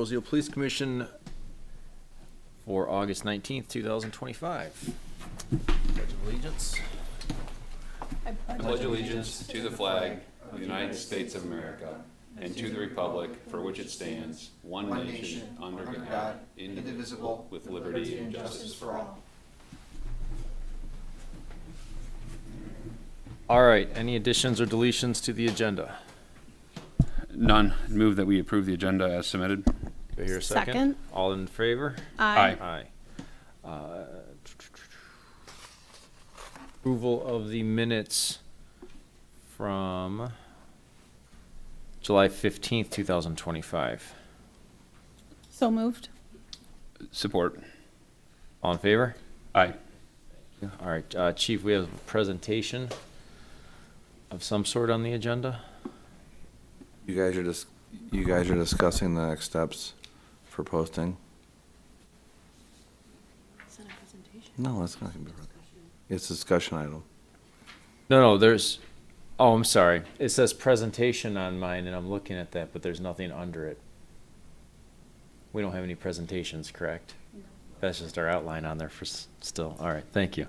Roseville Police Commission for August 19th, 2025. Pledge of allegiance. I pledge allegiance to the flag of the United States of America and to the republic for which it stands, one nation, under God, indivisible, with liberty and justice for all. All right, any additions or deletions to the agenda? None. Move that we approve the agenda as submitted. Do I hear a second? Second. All in favor? Aye. Aye. Approval of the minutes from July 15th, 2025. So moved. Support. All in favor? Aye. All right, Chief, we have a presentation of some sort on the agenda. You guys are discussing the next steps for posting? Is that a presentation? No, that's not gonna be. It's a discussion item. No, there's, oh, I'm sorry. It says presentation on mine, and I'm looking at that, but there's nothing under it. We don't have any presentations, correct? No. That's just our outline on there for still. All right, thank you.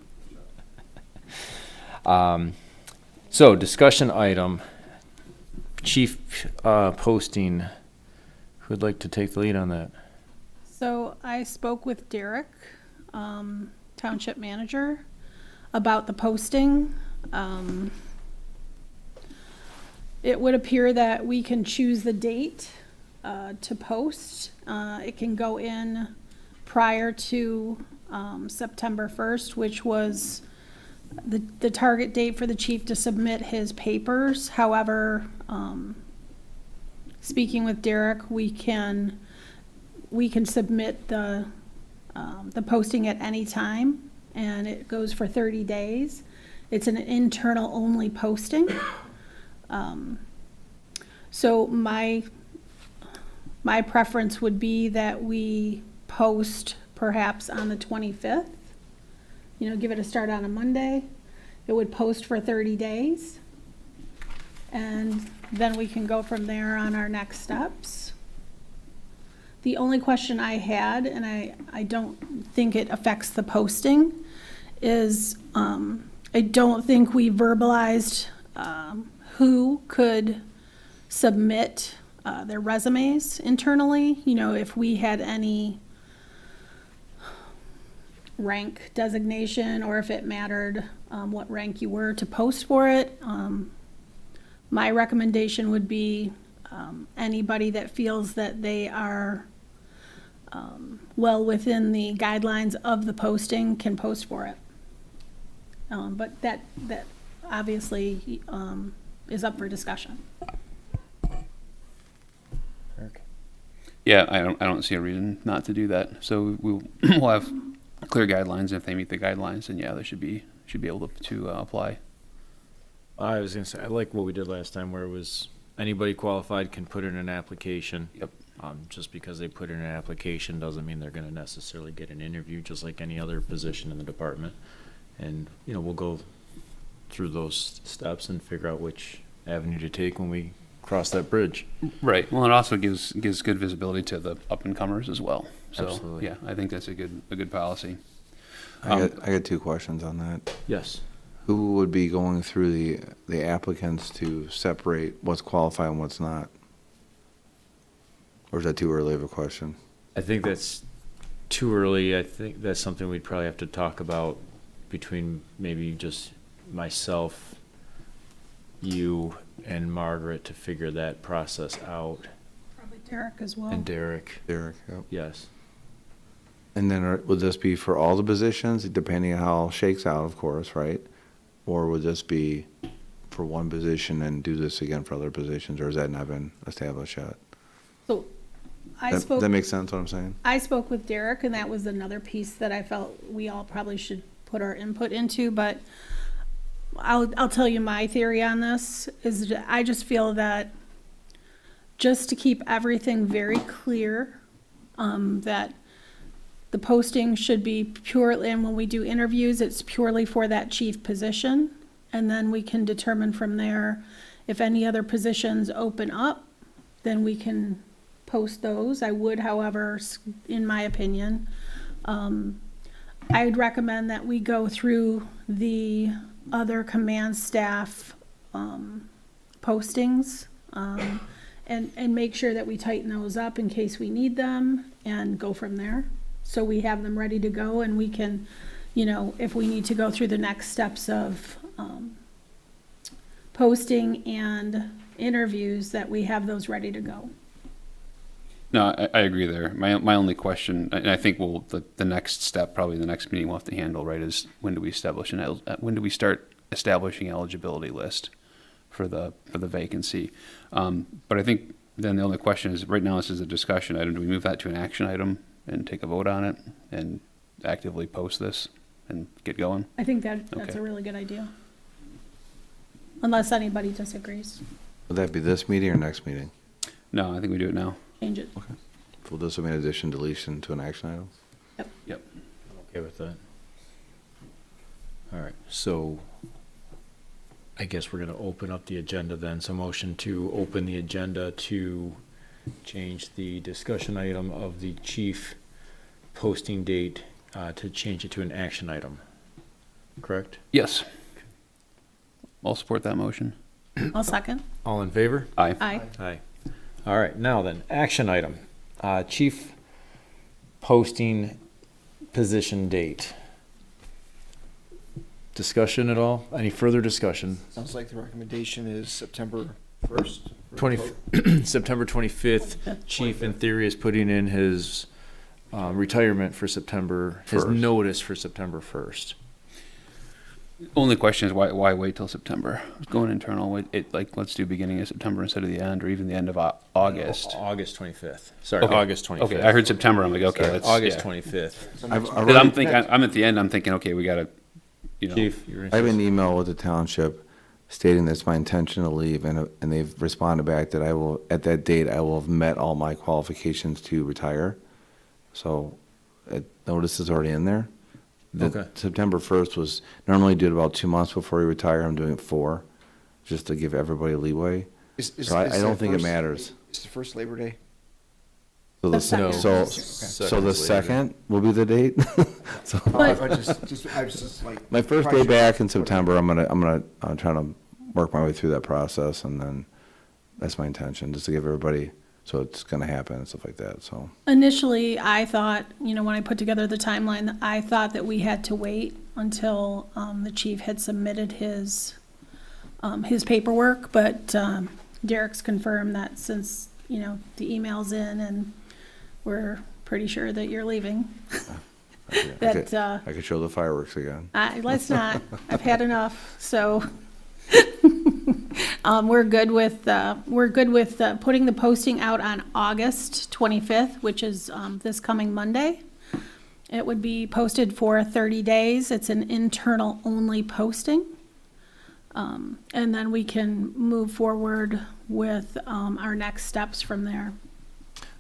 So, discussion item, chief posting. Who'd like to take the lead on that? So I spoke with Derek, township manager, about the posting. It would appear that we can choose the date to post. It can go in prior to September 1st, which was the target date for the chief to submit his papers. However, speaking with Derek, we can submit the posting at any time, and it goes for 30 days. It's an internal only posting. So my preference would be that we post perhaps on the 25th. You know, give it a start on a Monday. It would post for 30 days. And then we can go from there on our next steps. The only question I had, and I don't think it affects the posting, is I don't think we verbalized who could submit their resumes internally. You know, if we had any rank designation, or if it mattered what rank you were to post for it. My recommendation would be anybody that feels that they are well within the guidelines of the posting can post for it. But that obviously is up for discussion. Eric? Yeah, I don't see a reason not to do that. So we'll have clear guidelines. If they meet the guidelines, then yeah, they should be able to apply. I was going to say, I like what we did last time where it was anybody qualified can put in an application. Yep. Just because they put in an application doesn't mean they're going to necessarily get an interview, just like any other position in the department. And, you know, we'll go through those steps and figure out which avenue to take when we cross that bridge. Right. Well, it also gives good visibility to the up and comers as well. So Absolutely. yeah, I think that's a good policy. I got two questions on that. Yes. Who would be going through the applicants to separate what's qualified and what's not? Or is that too early of a question? I think that's too early. I think that's something we'd probably have to talk about between maybe just myself, you, and Margaret to figure that process out. Probably Derek as well. And Derek. Derek, yep. Yes. And then would this be for all the positions, depending on how it shakes out, of course, right? Or would this be for one position and do this again for other positions, or has that not been established yet? So That makes sense what I'm saying? I spoke with Derek, and that was another piece that I felt we all probably should put our input into, but I'll tell you my theory on this is that I just feel that just to keep everything very clear, that the posting should be purely, and when we do interviews, it's purely for that chief position, and then we can determine from there if any other positions open up, then we can post those. I would, however, in my opinion, I'd recommend that we go through the other command staff postings and make sure that we tighten those up in case we need them and go from there. So we have them ready to go and we can, you know, if we need to go through the next steps of posting and interviews, that we have those ready to go. No, I agree there. My only question, and I think the next step, probably the next meeting we'll have to handle, right, is when do we start establishing eligibility list for the vacancy? But I think then the only question is, right now this is a discussion item. Do we move that to an action item and take a vote on it and actively post this and get going? I think that's Okay. a really good idea. Unless anybody disagrees, Would that be this meeting or next meeting? No, I think we do it now. change it. Will this be an addition, deletion to an action item? Yep. I'm okay with that. All right, so I guess we're gonna open up the agenda then. So motion to open the agenda to change the discussion item of the chief posting date, to change it to an action item. Correct? Yes. I'll support that motion. I'll second. All in favor? Aye. Aye. Aye. All right, now then, action item, chief posting position date. Discussion at all? Any further discussion? Sounds like the recommendation is September 1st. 20, September 25th, chief in theory is putting in his retirement for September, his First. notice for September 1st. Only question is why wait till September? Going internal, let's do beginning of September instead of the end, or even the end of August. August 25th. Sorry, Okay. August 25th. Okay, I heard September. I'm like, okay, Sorry, that's August yeah. 25th. I've 'Cause already- I'm thinking, I'm at the end. I'm thinking, okay, we gotta, you know. Chief, you're I have an interested? email with the township stating that's my intention to leave, and they've responded back that I will, at that date, I will have met all my qualifications to retire. So, notice is already in there. The Okay. September 1st was, normally do it about 2 months before you retire, I'm doing it 4, just to give everybody leeway. So I don't think it matters. It's the first Labor Day. So The the, second. so, Second so the is later. 2nd will be the date? So, But- I was just like. my first day back in September, I'm trying to work my way through that process, and then that's my intention, just to give everybody, so it's gonna happen and stuff like that, so. Initially, I thought, you know, when I put together the timeline, I thought that we had to wait until the chief had submitted his paperwork, but Derek's confirmed that since, you know, the email's in and we're pretty sure that you're leaving. That, I could show the fireworks again. let's not, I've had enough, so. We're good with putting the posting out on August 25th, which is this coming Monday. It would be posted for 30 days. It's an internal only posting. And then we can move forward with our next steps from there.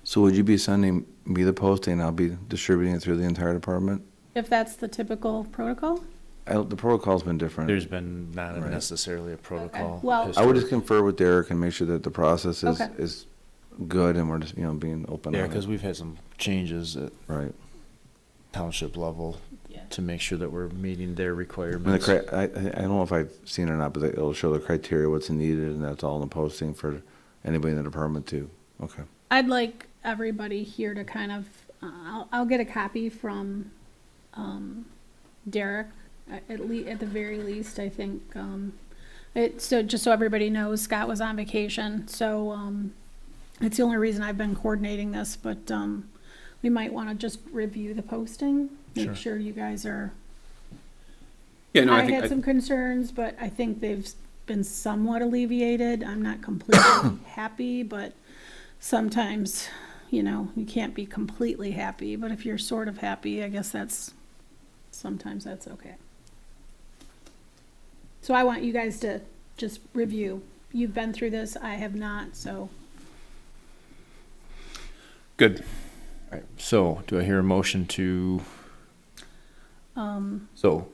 So would you be sending me the posting, I'll be distributing it through the entire department? If that's the typical protocol? The protocol's been different. There's been not Right. necessarily a protocol. Well- I would just confer with Derek and make sure that the process Okay. is good, and we're just, being open Yeah, on because it. we've had some changes at Right. township level Yeah. to make sure that we're meeting their And requirements. I don't know if I've seen it or not, but it'll show the criteria, what's needed, and that's all in the posting for anybody in the department too. Okay. I'd like everybody here to kind of, I'll get a copy from Derek, at the very least, I think. Just so everybody knows, Scott was on vacation, so it's the only reason I've been coordinating this, but we might want to just review the posting, Sure. make sure you guys are. Yeah, no, I I think, had some concerns, but I think they've been somewhat alleviated. I'm not completely happy, but sometimes, you can't be completely happy, but if you're sort of happy, I guess sometimes that's okay. So I want you guys to just review. You've been through this, I have not, so. good. All right, so do I hear a motion to, so,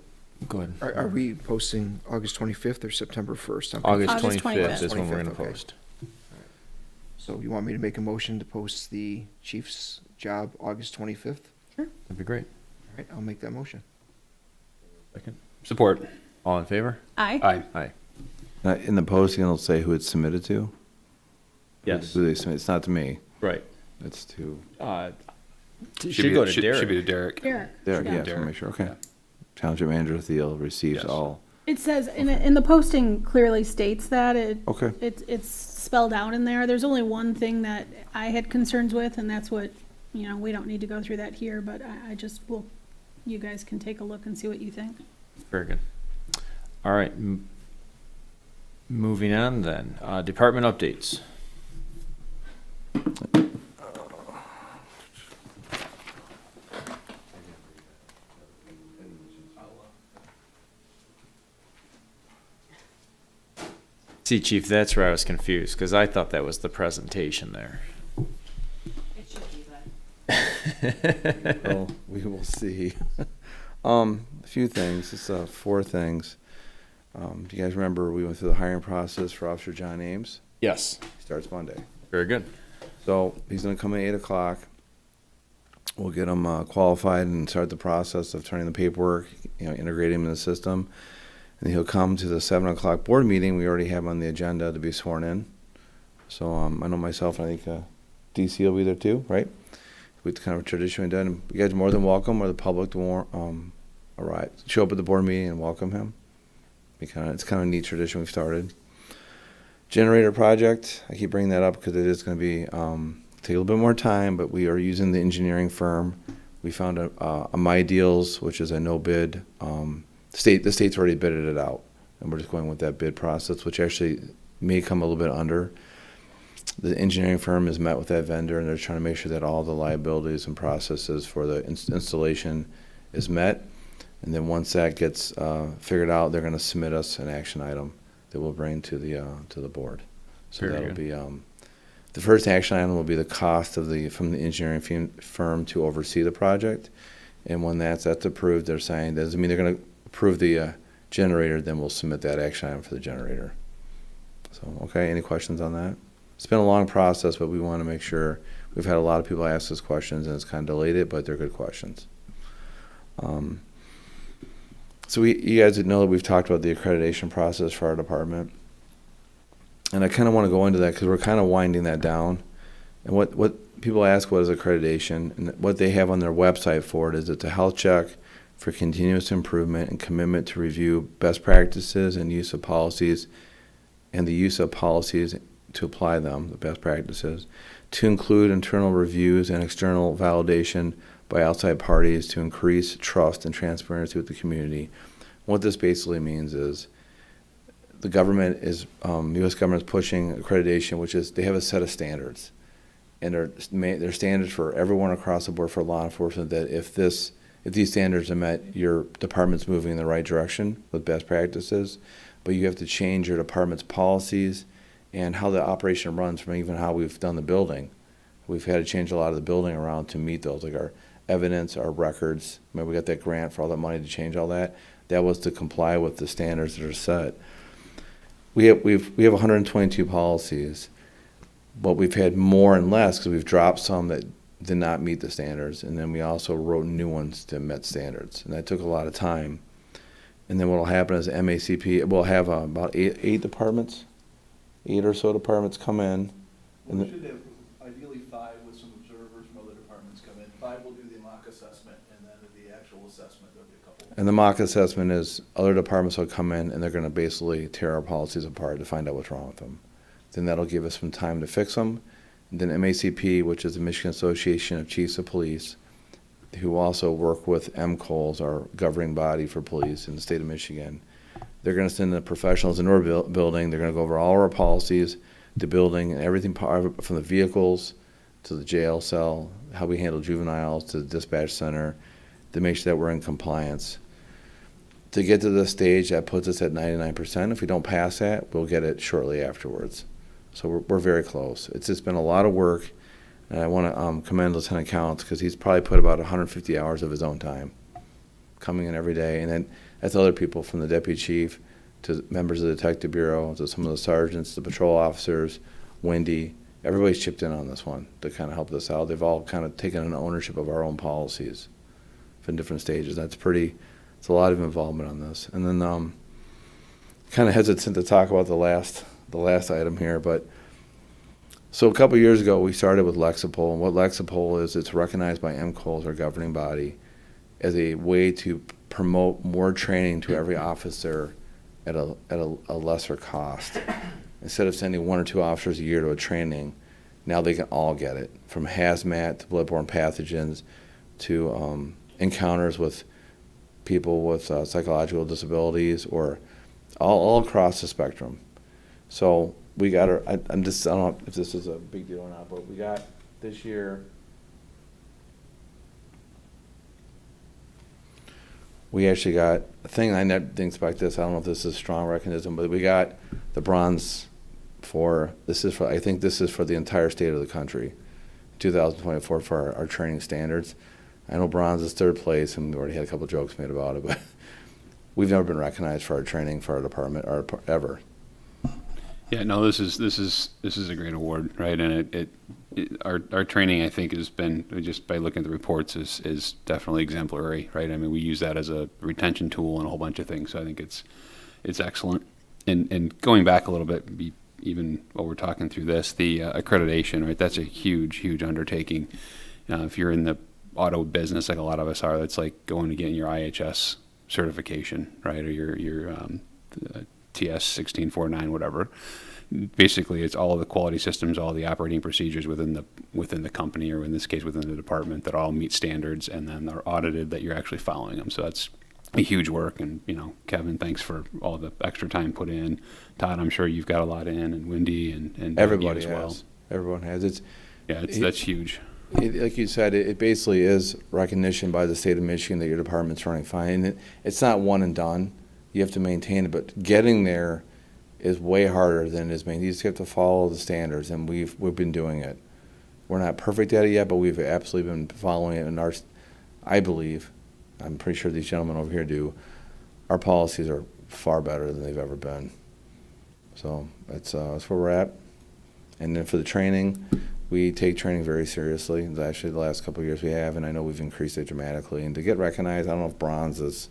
go ahead. Are we posting August 25th or September 1st? August August 25th is when we're 25th, gonna okay. post. So you want me to make a motion to post the chief's job August 25th? That'd be great. All right, I'll make that motion. Second. Support. All in favor? Aye. Aye. Aye. In the posting, it'll say who it's submitted to. Yes. Who they submit. It's not to me. Right. It's to Should go to Should be to Derek. Derek. Derek. Derek. Yeah. Yeah, just wanna make sure. Okay. Yeah. Township Manager Thiel receives Yes. all. It says, in the posting clearly states that, Okay. it's spelled out in there. There's only one thing that I had concerns with, and that's what, we don't need to go through that here, but I just will, you guys can take a look and see what you think. Very good. All right. Moving on then. Department updates. See, Chief, that's where I was confused, because I thought that was the presentation there. It should be, but. Well, we will see. A few things. It's 4 things. Do you guys remember we went through the hiring process for Officer John Ames? Yes. He starts Monday. Very good. So he's gonna come at 8 o'clock. We'll get him qualified and start the process of turning the paperwork, integrate him in the system. And he'll come to the 7 o'clock board meeting. We already have on the agenda to be sworn in. So I know myself, and I think DC will be there too, right? It's kind of a tradition we've done. You guys are more than welcome, or the public to arrive, show up at the board meeting and welcome him. It's kind of a neat tradition we've started. Generator project, I keep bringing that up because it is going to be take a little bit more time, but we are using the engineering firm. We found a My Deals, which is a no bid. The state's already bidded it out, and we're just going with that bid process, which actually may come a little bit under. The engineering firm has met with that vendor, and they're trying to make sure that all the liabilities and processes for the installation is met. And then once that gets figured out, they're going to submit us an action item that we'll bring to the board. So Very that'll good. be the first action item will be the cost from the engineering firm to oversee the project. And when that's approved, they're saying that doesn't mean they're going to approve the generator. Then we'll submit that action item for the generator. So okay, any questions on that? It's been a long process, but we want to make sure. We've had a lot of people ask us questions, and it's kind of delayed it, but they're good questions. So you guys know that we've talked about the accreditation process for our department. And I kind of want to go into that because we're kind of winding that down. And what people ask, what is accreditation? And what they have on their website for it is it's a health check for continuous improvement and commitment to review best practices and use of policies, and the use of policies to apply them, the best practices, to include internal reviews and external validation by outside parties to increase trust and transparency with the community. What this basically means is the government is, U.S. government is pushing accreditation, which is they have a set of standards. And they're standards for everyone across the board for law enforcement that if these standards are met, your department's moving in the right direction with best practices, but you have to change your department's policies and how the operation runs from even how we've done the building. We've had to change a lot of the building around to meet those, like our evidence, our records. Remember we got that grant for all that money to change all that? That was to comply with the standards that are set. We have 122 policies, but we've had more and less because we've dropped some that did not meet the standards, and then we also wrote new ones that met standards, and that took a lot of time. And then what will happen is MACP will have about eight departments, 8 or so departments come in. We should have ideally 5 with some observers from other departments come in. 5 will do the mock assessment, and then the actual assessment, there'll be a couple. And the mock assessment is other departments will come in and they're going to basically tear our policies apart to find out what's wrong with them. Then that'll give us some time to fix them. And then MACP, which is the Michigan Association of Chiefs of Police, who also work with MCOLS, our governing body for police in the state of Michigan. They're going to send the professionals into our building. They're going to go over all our policies, the building, and everything from the vehicles to the jail cell, how we handle juveniles to the dispatch center, to make sure that we're in compliance. To get to this stage, that puts us at 99%. If we don't pass that, we'll get it shortly afterwards. So we're very close. It's just been a lot of work, and I want to commend Lieutenant Counts because he's probably put about 150 hours of his own time coming in every day. And then that's other people from the deputy chief to members of the detective bureau to some of the sergeants, the patrol officers, Wendy, everybody's chipped in on this one to kind of help this out. They've all kind of taken an ownership of our own policies from different stages. It's a lot of involvement on this. And then kind of hesitant to talk about the last item here, but so a couple of years ago we started with Lexipol, and what Lexipol is, it's recognized by MCOL, our governing body, as a way to promote more training to every officer at a lesser cost. Instead of sending 1 or 2 officers a year to a training, now they can all get it, from hazmat to bloodborne pathogens to encounters with people with psychological disabilities, or all across the spectrum. So we got I don't know if this is a big deal or not, but we got this year, we actually got a thing, I never didn't expect this, I don't know if this is strong recognition, but we got the bronze I think this is for the entire state of the country, 2024, for our training standards. I know bronze is 3rd place, and we already had a couple jokes made about it, but we've never been recognized for our training for our department, or ever. Yeah, no, this is a great award, right? And our training, I think, has been, just by looking at the reports, is definitely exemplary, right? I mean, we use that as a retention tool and a whole bunch of things. So I think it's excellent. And going back a little bit, even while we're talking through this, the accreditation, right? That's a huge undertaking. If you're in the auto business, like a lot of us are, that's like going to get your IHS certification, right? Or your TS 1649, whatever. Basically, it's all of the quality systems, all the operating procedures within the company, or in this case within the department, that all meet standards, and then are audited that you're actually following them. So that's a huge work. And Kevin, thanks for all the extra time put in. Todd, I'm sure you've got a lot in, and Wendy and Everybody as has. well. Everyone has. That's huge. Like you said, it basically is recognition by the state of Michigan that your department's running fine. And it's not one and done. You have to maintain it, but getting there is way harder than it is maintained. You just have to follow the standards, and we've been doing it. We're not perfect at it yet, but we've absolutely been following it. And I believe, I'm pretty sure these gentlemen over here do, our policies are far better than they've ever been. So that's where we're at. And then for the training, we take training very seriously. Actually, the last couple of years we have, and I know we've increased it dramatically. And to get recognized, I don't know if bronze is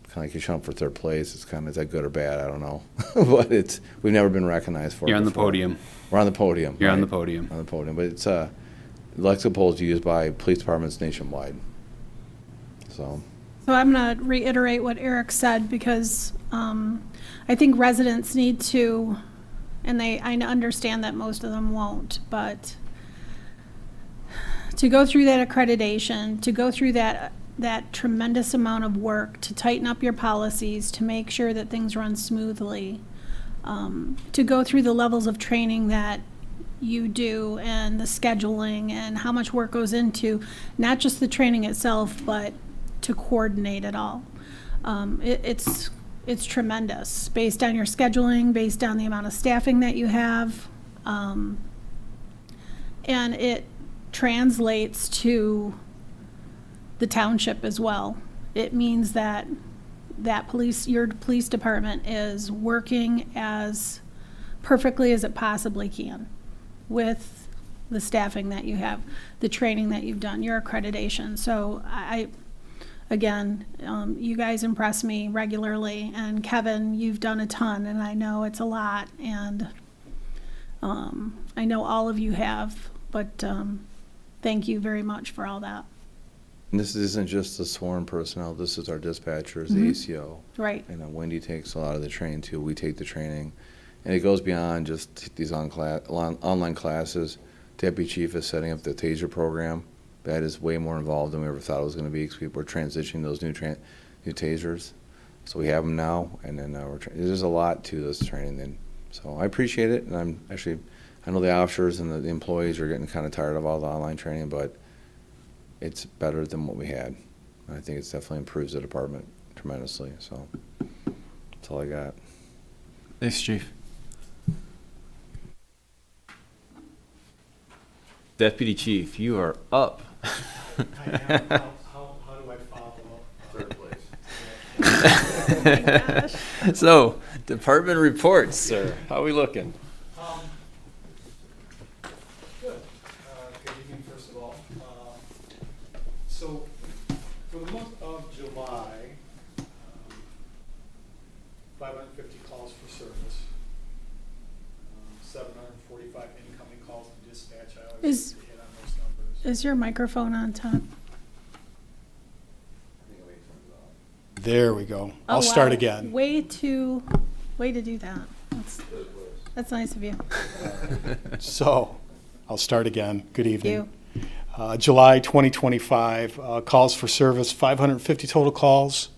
kind of like you're showing for 3rd place. It's kind of, is that good or bad? I don't know. But we've never been recognized for it. You're on the before. podium. We're on the podium. You're right? on the podium. On the podium. But it's Lexipol is used by police departments nationwide. So I'm going to reiterate what Eric said, because I think residents need to, and I understand that most of them won't, but to go through that accreditation, to go through that tremendous amount of work to tighten up your policies, to make sure that things run smoothly, to go through the levels of training that you do, and the scheduling, and how much work goes into not just the training itself, but to coordinate it all. It's tremendous, based on your scheduling, based on the amount of staffing that you have, and it translates to the township as well. It means that your police department is working as perfectly as it possibly can, with the staffing that you have, the training that you've done, your accreditation. So again, you guys impress me regularly, and Kevin, you've done a ton, and I know it's a lot, and I know all of you have, but thank you very much for all that. and this isn't just the sworn personnel. This is our dispatchers, the ACO. Right. And Wendy takes a lot of the training too. We take the training, and it goes beyond just these online classes. Deputy Chief is setting up the TASER program. That is way more involved than we ever thought it was going to be, because we're transitioning those new TASERs. So we have them now, and then there's a lot to this training. Then, so I appreciate it, and I know the officers and the employees are getting kind of tired of all the online training, but it's better than what we had. I think it's definitely improves the department tremendously. So that's all I got. Thanks, Chief. Deputy Chief, you are up. I am. How do I follow up? 3rd place. Oh my gosh. So, department reports, sir. How are we looking? of all. So for the month of July, 550 calls for service, 745 incoming calls to dispatch. I always Is- like to hit on those numbers. Is your microphone on top? There we go. Oh, I'll start wow. again. Way to do that. That's nice of you. So, I'll start again. Good evening. You. July 2025, calls for service, 550 total calls,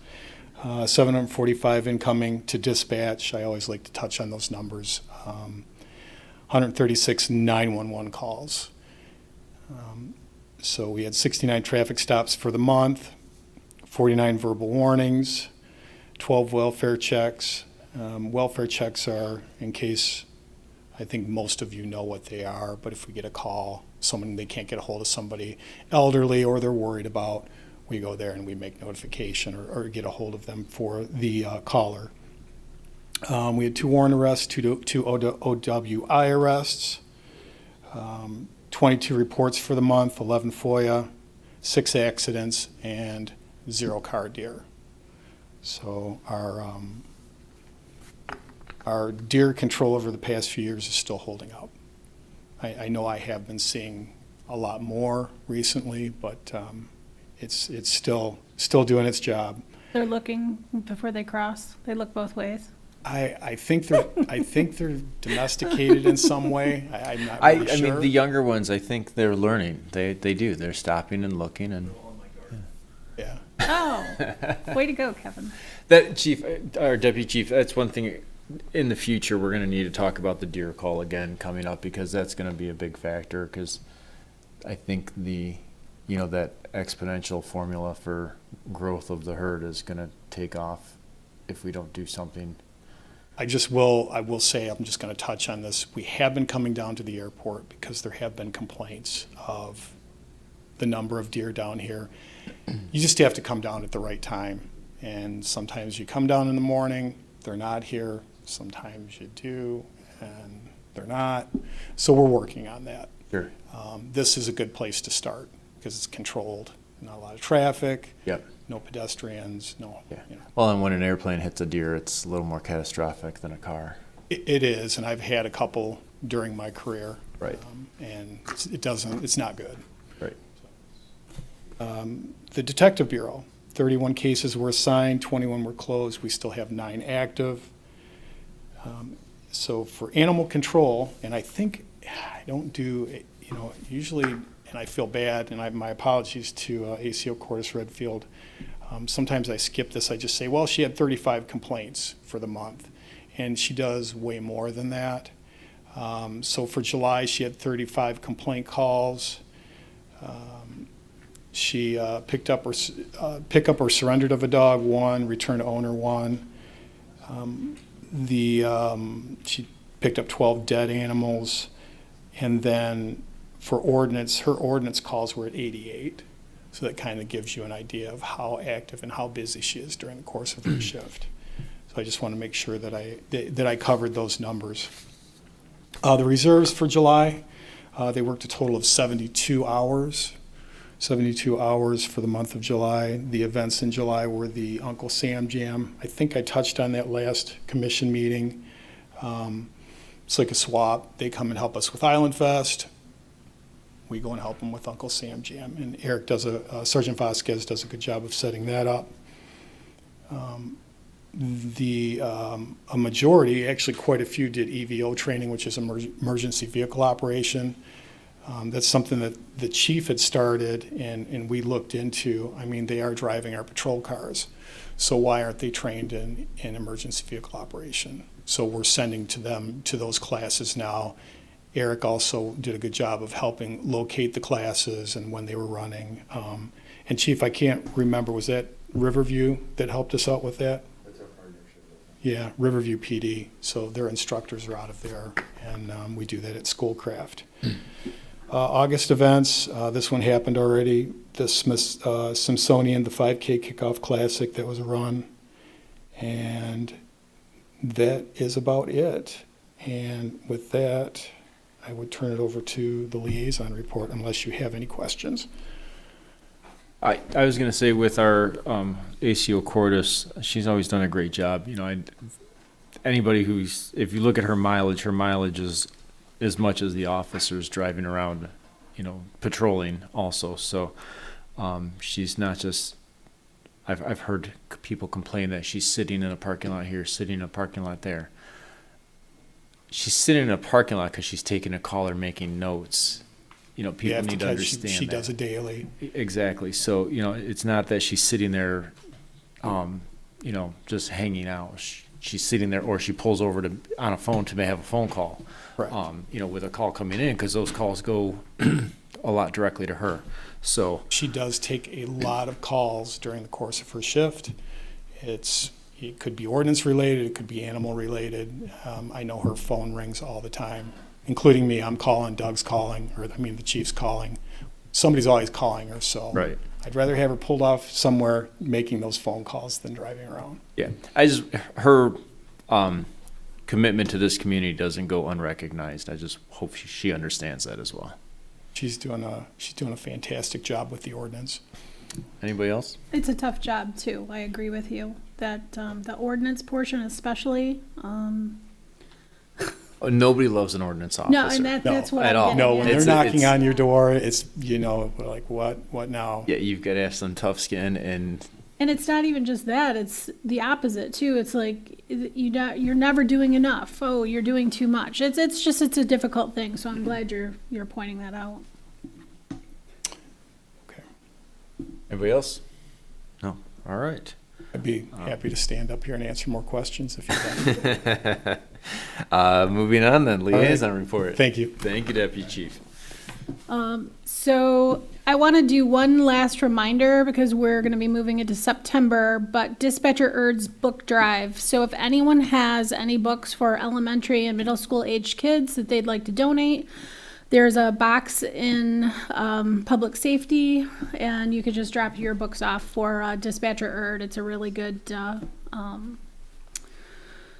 745 incoming to dispatch. I always like to touch on those numbers. 136 911 calls. So we had 69 traffic stops for the month, 49 verbal warnings, 12 welfare checks. Welfare checks are, in case, I think most of you know what they are, but if we get a call, they can't get a hold of somebody elderly or they're worried about, we go there and we make notification or get a hold of them for the caller. We had 2 warrant arrests, 2 OWI arrests, 22 reports for the month, 11 FOIA, 6 accidents, and 0 car deer. So our deer control over the past few years is still holding up. I know I have been seeing a lot more recently, but it's still doing its job. They're looking before they cross. They look both ways. I think they're domesticated in some way. I'm not really I sure. mean, the younger ones, I think they're learning. They do. They're stopping and looking and. Yeah. Oh, way to go, Kevin. That chief, or deputy chief, that's one thing. In the future, we're going to need to talk about the deer call again coming up because that's going to be a big factor. Because I think that exponential formula for growth of the herd is going to take off if we don't do something. I will say, I'm just going to touch on this. We have been coming down to the airport because there have been complaints of the number of deer down here. You just have to come down at the right time. And sometimes you come down in the morning, they're not here. Sometimes you do, and they're not. So we're working on that. Sure. This is a good place to start because it's controlled. Not a lot of traffic. Yep. No pedestrians. No. Yeah. You know. Well, and when an airplane hits a deer, it's a little more catastrophic than a car. It is, and I've had a couple during my career. Right. And it's not good. Right. The Detective Bureau, 31 cases were assigned, 21 were closed. We still have 9 active. So for animal control, and I think I don't do, usually, and I feel bad, and my apologies to ACO Cordes Redfield. Sometimes I skip this. I just say, well, she had 35 complaints for the month, and she does way more than that. So for July, she had 35 complaint calls. She picked up or surrendered of a dog, 1, return to owner, 1. She picked up 12 dead animals, and then for ordinance, her ordinance calls were at 88. So that kind of gives you an idea of how active and how busy she is during the course of her shift. So I just want to make sure that I covered those numbers. The reserves for July, they worked a total of 72 hours. 72 hours for the month of July. The events in July were the Uncle Sam Jam. I think I touched on that last commission meeting. It's like a swap. They come and help us with Island Fest. We go and help them with Uncle Sam Jam. And Eric Sergeant Vasquez does a good job of setting that up. A majority, actually quite a few, did EVO training, which is emergency vehicle operation. That's something that the chief had started and we looked into. I mean, they are driving our patrol cars. So why aren't they trained in emergency vehicle operation? So we're sending them to those classes now. Eric also did a good job of helping locate the classes and when they were running. And Chief, I can't remember, was that Riverview that helped us out with that? That's our partnership with them. Yeah, Riverview PD. So their instructors are out of there, and we do that at Schoolcraft. August events, this one happened already. The Smithsonian, the 5K Kickoff Classic, that was a run. And that is about it. And with that, I would turn it over to the liaison report unless you have any questions. I was gonna say with our ACO Cordis, she's always done a great job. You know, anybody who's, if you look at her mileage is as much as the officers driving around, you know, patrolling also. So she's not just, I've heard people complain that she's sitting in a parking lot here, sitting in a parking lot there. She's sitting in a parking lot because she's taking a call or making notes. You know, people need to understand She that. does it daily. Exactly. So, you know, it's not that she's sitting there, you know, just hanging out. She's sitting there, or she pulls over on a phone to have a phone call, Right. you know, with a call coming in, because those calls go a lot directly to her. So, She does take a lot of calls during the course of her shift. It could be ordinance related, it could be animal related. I know her phone rings all the time, including me. I'm calling, Doug's calling, the chief's calling. Somebody's always calling her, so. right. I'd rather have her pulled off somewhere making those phone calls than driving around. Yeah. Her commitment to this community doesn't go unrecognized. I just hope she understands that as well. She's doing a fantastic job with the ordinance. Anybody else? It's a tough job too. I agree with you that the ordinance portion especially. Oh, nobody loves an ordinance officer. No, and that's what at I'm all. getting No, at. when they're It's- knocking it's- on your door, it's, you know, like, what now? Yeah, you've got to have some tough skin, and And it's not even just that, it's the opposite too. It's like you're never doing enough. Oh, you're doing too much. It's a difficult thing. So I'm glad you're pointing that out. Okay. anybody else? No. All right. I'd be happy to stand up here and answer more questions if you'd like. Moving on then, right. liaison report. Thank you. Thank you, Deputy Chief. So I want to do one last reminder because we're going to be moving into September, but Dispatcher Erd's book drive. So if anyone has any books for elementary and middle school age kids that they'd like to donate, there's a box in public safety, and you could just drop your books off for Dispatcher Erd. It's a really good.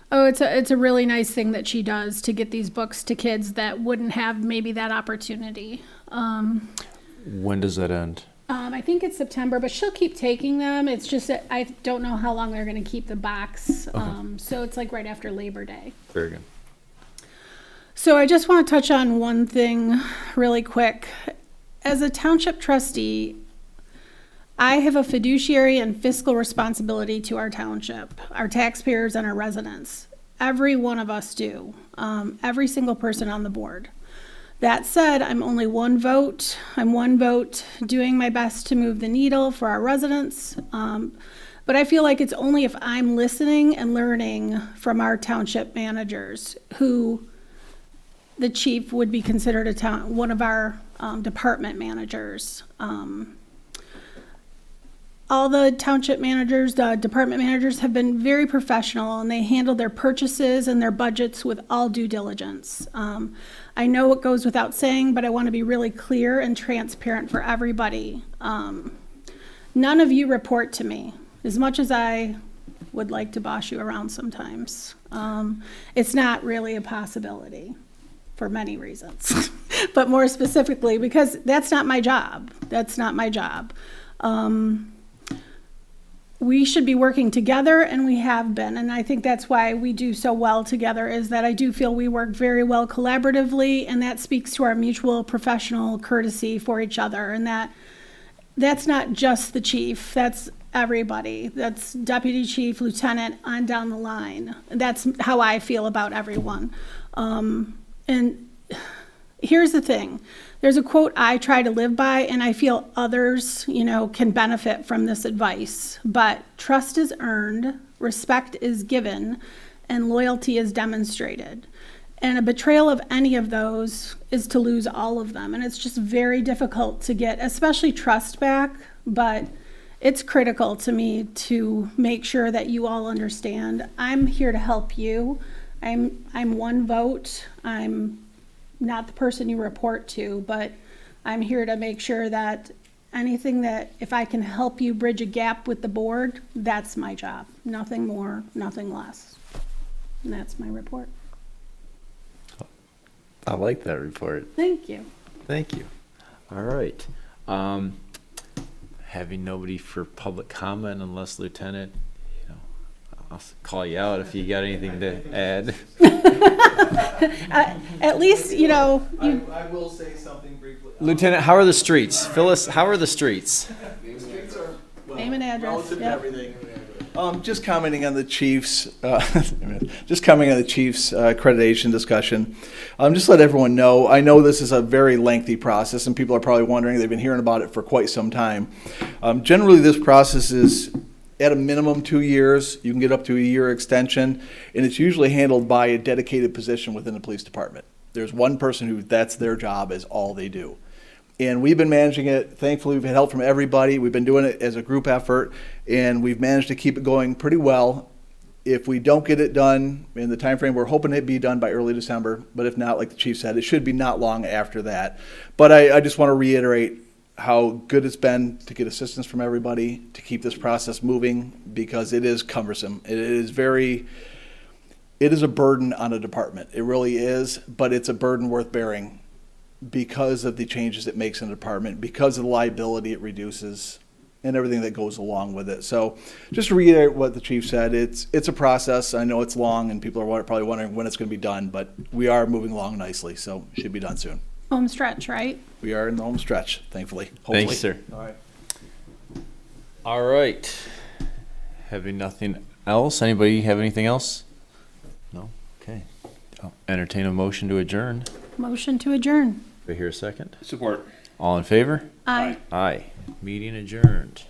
It's a really nice thing that she does to get these books to kids that wouldn't have maybe that opportunity. When does that end? I think it's September, but she'll keep taking them. It's just that I don't know how long they're going to keep the box. So it's like right after Labor Day. Very good. So I just want to touch on one thing really quick. As a township trustee, I have a fiduciary and fiscal responsibility to our township, our taxpayers, and our residents. Every one of us do. Every single person on the board. That said, I'm only one vote. I'm one vote doing my best to move the needle for our residents. But I feel like it's only if I'm listening and learning from our township managers, who the chief would be considered one of our department managers. All the township managers, the department managers have been very professional, and they handle their purchases and their budgets with all due diligence. I know it goes without saying, but I want to be really clear and transparent for everybody. None of you report to me, as much as I would like to boss you around sometimes. It's not really a possibility for many reasons, but more specifically because that's not my job. That's not my job. We should be working together, and we have been, and I think that's why we do so well together, is that I do feel we work very well collaboratively, and that speaks to our mutual professional courtesy for each other, and that's not just the chief, that's everybody. That's deputy chief, lieutenant, on down the line. That's how I feel about everyone. And here's the thing. There's a quote I try to live by, and I feel others, can benefit from this advice. But trust is earned, respect is given, and loyalty is demonstrated. And a betrayal of any of those is to lose all of them. And it's just very difficult to get, especially trust back. But it's critical to me to make sure that you all understand. I'm here to help you. I'm one vote. I'm not the person you report to, but I'm here to make sure that anything that, if I can help you bridge a gap with the board, that's my job. Nothing more, nothing less. And that's my report. I like that report. Thank you. Thank you. All right. Having nobody for public comment unless Lieutenant, I'll call you out if you got anything to add. At least, you, I will say something briefly. Lieutenant, how are the streets? Phyllis, how are the streets? The streets are, well, Name and address, relative to yep. everything. Just commenting on the chief's, accreditation discussion. Just let everyone know, I know this is a very lengthy process and people are probably wondering, they've been hearing about it for quite some time. Generally, this process is at a minimum 2 years. You can get up to a year extension, and it's usually handled by a dedicated position within the police department. There's one person who that's their job, is all they do. And we've been managing it. Thankfully, we've had help from everybody. We've been doing it as a group effort, and we've managed to keep it going pretty well. If we don't get it done in the time frame, we're hoping it'd be done by early December. But if not, like the chief said, it should be not long after that. But I just want to reiterate how good it's been to get assistance from everybody to keep this process moving, because it is cumbersome. It is a burden on a department. It really is, but it's a burden worth bearing because of the changes it makes in the department, because of the liability it reduces, and everything that goes along with it. So just to reiterate what the chief said, it's a process. I know it's long, and people are probably wondering when it's going to be done, but we are moving along nicely, so it should be done soon. home stretch, right? We are in the home stretch, thankfully. Hopefully. Thanks, sir. All right. All right. Having nothing else, anybody have anything else? No? Okay. I'll entertain a motion to adjourn. Motion to adjourn. Do I hear a second? Support. All in favor? Aye. Aye. Meeting adjourned.